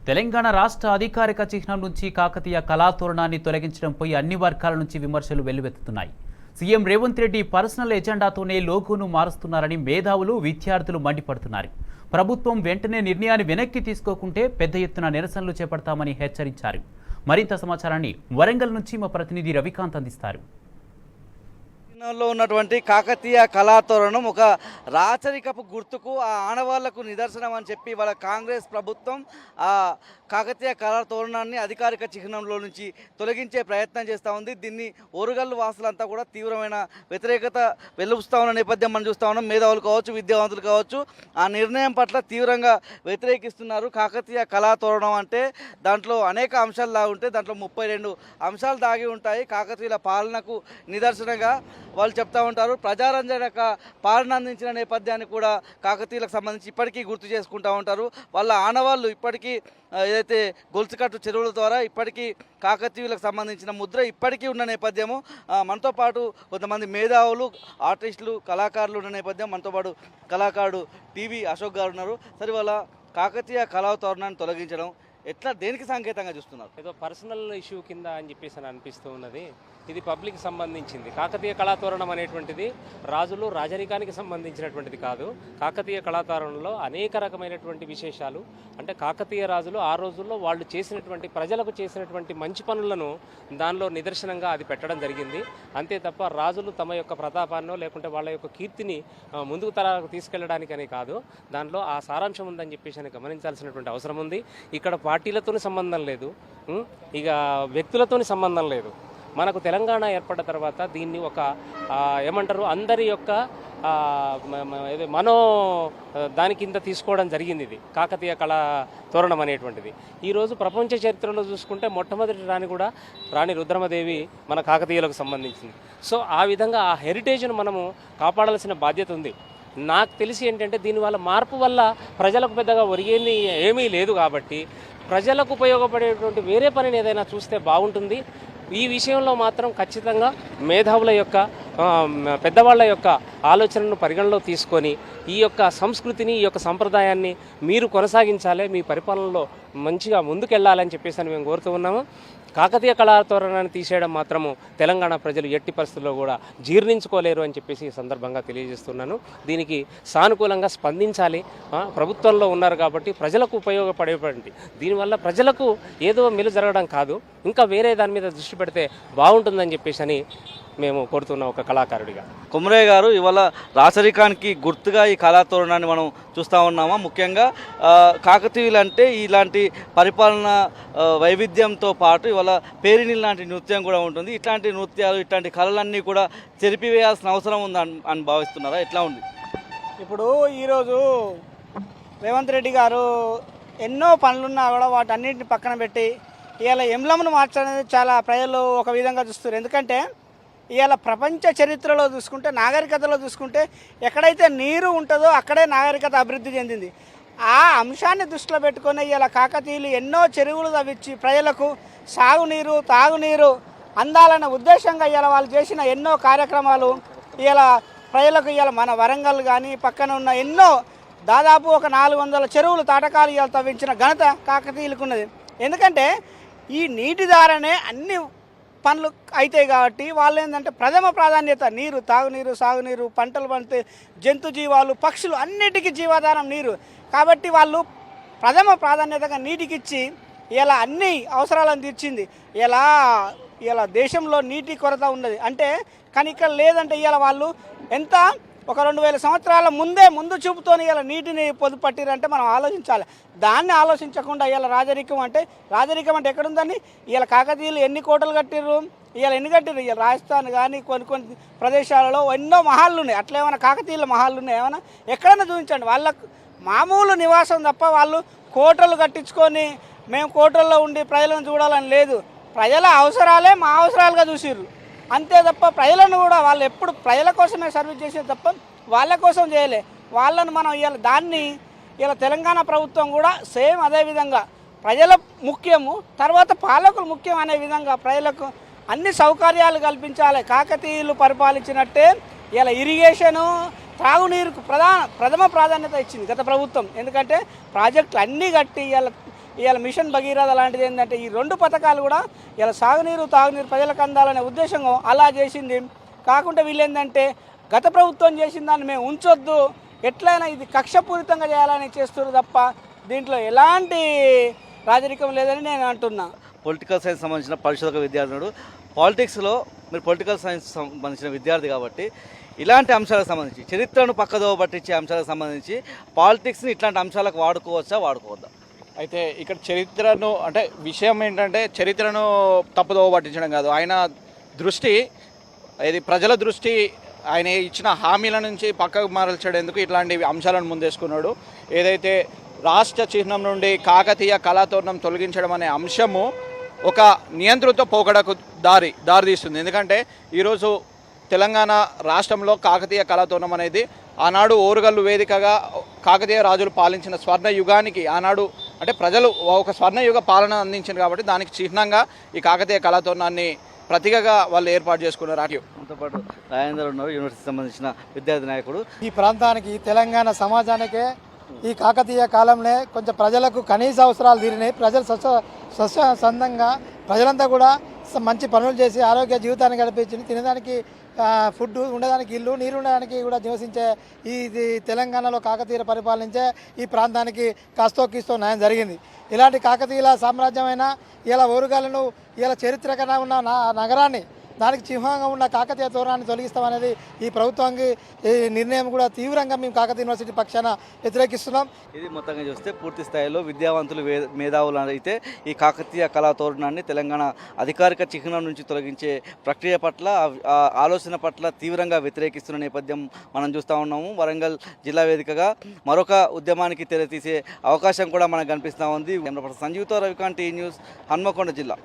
తెలంగాణ రాష్ట్ర అధికారిక చిహ్నం నుంచి కాకతీయ కళాతోరణాన్ని తొలగించడంపై అన్ని వర్గాల నుంచి విమర్శలు వెల్లువెత్తుతున్నాయి. సీఎం రేవంత్ రెడ్డి పర్సనల్ ఎజెండాతోనే లోగోను మారుస్తున్నారని మేధావులు, విద్యార్థులు మండిపడుతున్నారు. ప్రభుత్వం వెంటనే నిర్ణయాన్ని వెనక్కి తీసుకోకుంటే పెద్ద ఎత్తున నిరసనలు చేపడతామని హెచ్చరించారు. మరింత సమాచారాన్ని వరంగల్ నుంచి మా ప్రతినిధి రవికాంత్ అందిస్తారు. లో ఉన్నటువంటి కాకతీయ కళాతోరణం ఒక రాచరికపు గుర్తుకు ఆ ఆనవాళ్లకు నిదర్శనం అని చెప్పి వాళ్ళ కాంగ్రెస్ ప్రభుత్వం ఆ కాకతీయ కళాతోరణాన్ని అధికారిక చిహ్నంలో నుంచి తొలగించే ప్రయత్నం చేస్తూ ఉంది. దీన్ని ఓరుగల్లు వాసులంతా కూడా తీవ్రమైన వ్యతిరేకత వెలుపుస్తూ ఉన్న నేపథ్యం మనం చూస్తూ ఉన్నాం. మేధావులు కావచ్చు, విద్యావంతులు కావచ్చు ఆ నిర్ణయం పట్ల తీవ్రంగా వ్యతిరేకిస్తున్నారు. కాకతీయ కళాతోరణం అంటే దాంట్లో అనేక అంశాలు దాగి ఉంటాయి. దాంట్లో 32 అంశాలు దాగి ఉంటాయి. కాకతీయుల పాలనకు నిదర్శనంగా వాళ్ళు చెప్తా ఉంటారు. ప్రజారంజక పాలన అందించిన నేపథ్యాన్ని కూడా కాకతీయులకు సంబంధించి ఇప్పటికీ గుర్తు చేసుకుంటూ ఉంటారు. వాళ్ళ ఆనవాళ్ళు ఇప్పటికీ ఏదైతే గొలుసుకట్టు చెరువుల ద్వారా ఇప్పటికీ కాకతీయులకు సంబంధించిన ముద్ర ఇప్పటికీ ఉన్న నేపథ్యము. మనతో పాటు కొంతమంది మేధావులు, ఆర్టిస్టులు, కళాకారులు ఉన్న నేపథ్యం. మనతో పాటు కళాకారుడు టీవీ అశోక్ గారు ఉన్నారు. సరే, వాళ్ళ కాకతీయ కళాతోరణాన్ని తొలగించడం ఎట్లా, దేనికి సంకేతంగా చూస్తున్నారు? ఏదో పర్సనల్ ఇష్యూ కింద అని చెప్పేసి అని అనిపిస్తూ ఉన్నది. ఇది పబ్లిక్ సంబంధించింది. కాకతీయ కళాతోరణం అనేటువంటిది రాజులు, రాజరికానికి సంబంధించినటువంటిది కాదు. కాకతీయ కళాతోరణంలో అనేక రకమైనటువంటి విశేషాలు, అంటే కాకతీయ రాజులు ఆ రోజుల్లో వాళ్ళు చేసినటువంటి, ప్రజలకు చేసినటువంటి మంచి పనులను దానిలో నిదర్శనంగా అది పెట్టడం జరిగింది. అంతే తప్ప రాజులు తమ యొక్క ప్రతాపాన్నో లేకుంటే వాళ్ళ యొక్క కీర్తిని ముందుకు తరాలకు తీసుకెళ్లడానికని కాదు. దానిలో ఆ సారాంశం ఉందని చెప్పేసి అని గమనించాల్సినటువంటి అవసరం ఉంది. ఇక్కడ పార్టీలతోని సంబంధం లేదు, ఇక వ్యక్తులతోని సంబంధం లేదు. మనకు తెలంగాణ ఏర్పడ్డ తర్వాత దీన్ని ఒక ఏమంటారు, అందరి యొక్క మనో దాని కింద తీసుకోవడం జరిగింది. ఇది కాకతీయ కళా తోరణం అనేటువంటిది ఈరోజు ప్రపంచ చరిత్రలో చూసుకుంటే మొట్టమొదటి రాణి కూడా రాణి రుద్రమదేవి మన కాకతీయులకు సంబంధించింది. సో ఆ విధంగా ఆ హెరిటేజ్ను మనము కాపాడాల్సిన బాధ్యత ఉంది. నాకు తెలిసి ఏంటంటే దీనివల్ల మార్పు వల్ల ప్రజలకు పెద్దగా ఒరిగేది ఏమీ లేదు. కాబట్టి ప్రజలకు ఉపయోగపడేటువంటి వేరే పనిని ఏదైనా చూస్తే బాగుంటుంది. ఈ విషయంలో మాత్రం ఖచ్చితంగా మేధావుల యొక్క, పెద్దవాళ్ళ యొక్క ఆలోచనను పరిగణలో తీసుకొని ఈ యొక్క సంస్కృతిని, ఈ యొక్క సంప్రదాయాన్ని మీరు కొనసాగించాలి, మీ పరిపాలనలో మంచిగా ముందుకెళ్లాలని చెప్పేసి మేము కోరుతూ ఉన్నాము. కాకతీయ కళాతోరణాన్ని తీసేయడం మాత్రము తెలంగాణ ప్రజలు ఎట్టి పరిస్థితుల్లో కూడా జీర్ణించుకోలేరు అని చెప్పేసి ఈ సందర్భంగా తెలియజేస్తున్నాను. దీనికి సానుకూలంగా స్పందించాలి. ప్రభుత్వంలో ఉన్నారు కాబట్టి ప్రజలకు ఉపయోగపడేటువంటి, దీనివల్ల ప్రజలకు ఏదో మేలు జరగడం కాదు, ఇంకా వేరే దాని మీద దృష్టి పెడితే బాగుంటుందని చెప్పేసి అని మేము కోరుతున్నాం ఒక కళాకారుడిగా. కొమరయ్య గారు, ఇవాళ రాచరికానికి గుర్తుగా ఈ కళాతోరణాన్ని మనం చూస్తూ ఉన్నామా? ముఖ్యంగా కాకతీయులు అంటే ఇలాంటి పరిపాలన వైవిధ్యంతో పాటు ఇవాళ పేరిణి లాంటి నృత్యం కూడా ఉంటుంది. ఇట్లాంటి నృత్యాలు, ఇట్లాంటి కళలన్నీ కూడా చెరిపివేయాల్సిన అవసరం అని భావిస్తున్నారా? ఎట్లా ఉంది? ఇప్పుడు ఈరోజు రేవంత్ రెడ్డి గారు ఎన్నో పనులున్నా కూడా వాటన్నింటిని పక్కన పెట్టి ఇవాళ ఎంబ్లమ్ను మార్చడానికి చాలా ప్రజలు ఒక విధంగా చూస్తారు. ఎందుకంటే ఇవాళ ప్రపంచ చరిత్రలో చూసుకుంటే, నాగరికతలో చూసుకుంటే ఎక్కడైతే నీరు ఉంటుందో అక్కడే నాగరికత అభివృద్ధి చెందింది. ఆ అంశాన్ని దృష్టిలో పెట్టుకొని ఇవాళ కాకతీయులు ఎన్నో చెరువులు తవ్వించి ప్రజలకు సాగునీరు, తాగునీరు అందాలన్న ఉద్దేశంగా ఇవాళ వాళ్ళు చేసిన ఎన్నో కార్యక్రమాలు ఇవాళ ప్రజలకు, ఇవాళ మన వరంగల్ కానీ పక్కన ఉన్న ఎన్నో దాదాపు ఒక 400 చెరువులు, తాటకాలు ఇవాళ తవ్వించిన ఘనత కాకతీయులకు ఉన్నది. ఎందుకంటే ఈ నీటి ద్వారానే అన్ని పనులు అవుతాయి కాబట్టి వాళ్ళు ఏంటంటే ప్రథమ ప్రాధాన్యత నీరు, తాగునీరు, సాగునీరు, పంటలు పండితే జంతు జీవాలు, పక్షులు అన్నిటికీ జీవాధారం నీరు. కాబట్టి వాళ్ళు ప్రథమ ప్రాధాన్యతగా నీటికి ఇచ్చి ఇలా అన్ని అవసరాలను తీర్చింది. ఇలా దేశంలో నీటి కొరత ఉన్నది అంటే, కానీ ఇక్కడ లేదంటే ఇవాళ వాళ్ళు ఎంత ఒక 2000 సంవత్సరాల ముందు చూపుతోని ఇలా నీటిని పొదుపట్టిరంటే మనం ఆలోచించాలి. దాన్ని ఆలోచించకుండా ఇలా రాజరికం అంటే ఎక్కడుందని ఇలా కాకతీయులు ఎన్ని కోటలు కట్టిర్రు, ఎన్ని కట్టిర్రు? ఇలా రాజస్థాన్ కానీ కొన్ని ప్రదేశాలలో ఎన్నో మహాళ్ళు ఉన్నాయి. అట్లా ఏమైనా కాకతీయుల మహాళ్ళు ఉన్నాయి? ఏమైనా ఎక్కడైనా చూపించండి. వాళ్ళకు మామూలు నివాసం తప్ప వాళ్ళు కోటలు కట్టించుకొని మేము కోటల్లో ఉండి ప్రజలను చూడాలని లేదు. ప్రజల అవసరాలే మా అవసరాలుగా చూసిర్రు అంతే తప్ప ప్రజలను కూడా వాళ్ళు ఎప్పుడు ప్రజల కోసమే సర్వీస్ చేసేది తప్ప వాళ్ళ కోసం చేయలే. వాళ్ళను మనం ఇలా తెలంగాణ ప్రభుత్వం కూడా సేమ్ అదే విధంగా ప్రజల ముఖ్యము, తర్వాత పాలకులు ముఖ్యం అనే విధంగా ప్రజలకు అన్ని సౌకర్యాలు కల్పించాలి. కాకతీయులు పరిపాలించినట్టే ఇలా ఇరిగేషను, తాగునీరుకు ప్రథమ ప్రాధాన్యత ఇచ్చింది గత ప్రభుత్వం. ఎందుకంటే ప్రాజెక్టులు అన్నీ కట్టి ఇలా ఇవాళ మిషన్ భగీరథ లాంటిది ఏంటంటే ఈ రెండు పథకాలు కూడా ఇలా సాగునీరు తాగునీరు ప్రజలకు అందాలనే ఉద్దేశంగా అలా చేసింది. కాకుండా వీళ్ళు ఏంటంటే గత ప్రభుత్వం చేసిన దాన్ని మేము ఉంచొద్దు, ఎట్లయినా ఇది కక్షపూరితంగా చేయాలని చేస్తున్నారు తప్ప దీంట్లో ఎలాంటి రాజరికం లేదని నేను అంటున్నా. పొలిటికల్ సైన్స్ సంబంధించిన పరిశోధక విద్యార్థుడు, పాలిటిక్స్లో మీరు పొలిటికల్ సైన్స్ సంబంధించిన విద్యార్థి కాబట్టి ఇలాంటి అంశాలకు సంబంధించి చరిత్రను పక్కదోవ పట్టించే అంశాలకు సంబంధించి పాలిటిక్స్ని ఇట్లాంటి అంశాలకు వాడుకోవచ్చా వాడుకోవద్దా? అయితే ఇక్కడ చరిత్రను అంటే విషయం ఏంటంటే చరిత్రను తప్పుదోవ పట్టించడం కాదు, ఆయన దృష్టి ఇది ప్రజల దృష్టి ఆయన ఇచ్చిన హామీల నుంచి పక్కకు మరల్చేందుకు ఇట్లాంటి అంశాలను ముందేసుకున్నాడు. ఏదైతే రాష్ట్ర చిహ్నం నుండి కాకతీయ కళాతోరణం తొలగించడం అనే అంశము ఒక నియంత్రిత పోకడకు దారితీస్తుంది. ఎందుకంటే ఈరోజు తెలంగాణ రాష్ట్రంలో కాకతీయ కళాతోరణం అనేది ఆనాడు ఓరుగల్లు వేదికగా కాకతీయ రాజులు పాలించిన స్వర్ణయుగానికి ఆనాడు అంటే ప్రజలు ఒక స్వర్ణయుగ పాలన అందించారు కాబట్టి దానికి చిహ్నంగా ఈ కాకతీయ కళాతోరణాన్ని ప్రతీకగా వాళ్ళు ఏర్పాటు చేసుకున్నారు. దాంతో పాటు రాజేందర్ ఉన్నారు, యూనివర్సిటీ సంబంధించిన విద్యార్థి నాయకుడు. ఈ ప్రాంతానికి తెలంగాణ సమాజానికే ఈ కాకతీయ కాలంలో కొంచెం ప్రజలకు కనీస అవసరాలు తీరినాయి. ప్రజలు స్వచ్ఛందంగా ప్రజలంతా కూడా మంచి పనులు చేసి ఆరోగ్య జీవితాన్ని గడిపించి తినడానికి ఫుడ్ ఉండడానికి ఇల్లు నీరు ఉండడానికి కూడా నివసించే ఇది తెలంగాణలో కాకతీయులు పరిపాలించే ఈ ప్రాంతానికి కాస్తో కీస్తో న్యాయం జరిగింది. ఇలాంటి కాకతీయుల సామ్రాజ్యమైన ఇలా ఓరుగాలను ఇలా చరిత్రకరంగా ఉన్న నగరాన్ని దానికి చిహ్నంగా ఉన్న కాకతీయ తోరణాన్ని తొలగిస్తామనేది ఈ ప్రభుత్వానికి ఈ నిర్ణయం కూడా తీవ్రంగా మేము కాకతీయ యూనివర్సిటీ పక్షాన వ్యతిరేకిస్తున్నాం. ఇది మొత్తంగా చూస్తే పూర్తి స్థాయిలో విద్యావంతులు మేధావులు అయితే ఈ కాకతీయ కళా తోరణాన్ని తెలంగాణ అధికారిక చిహ్నం నుంచి తొలగించే ప్రక్రియ పట్ల ఆలోచన పట్ల తీవ్రంగా వ్యతిరేకిస్తున్న నేపథ్యం మనం చూస్తూ ఉన్నాము. వరంగల్ జిల్లా వేదికగా మరొక ఉద్యమానికి తెరతీసే అవకాశం కూడా మనకు కనిపిస్తూ ఉంది. సంజీవ్తో రవికాంత్, టీ న్యూస్, హన్మకొండ జిల్లా.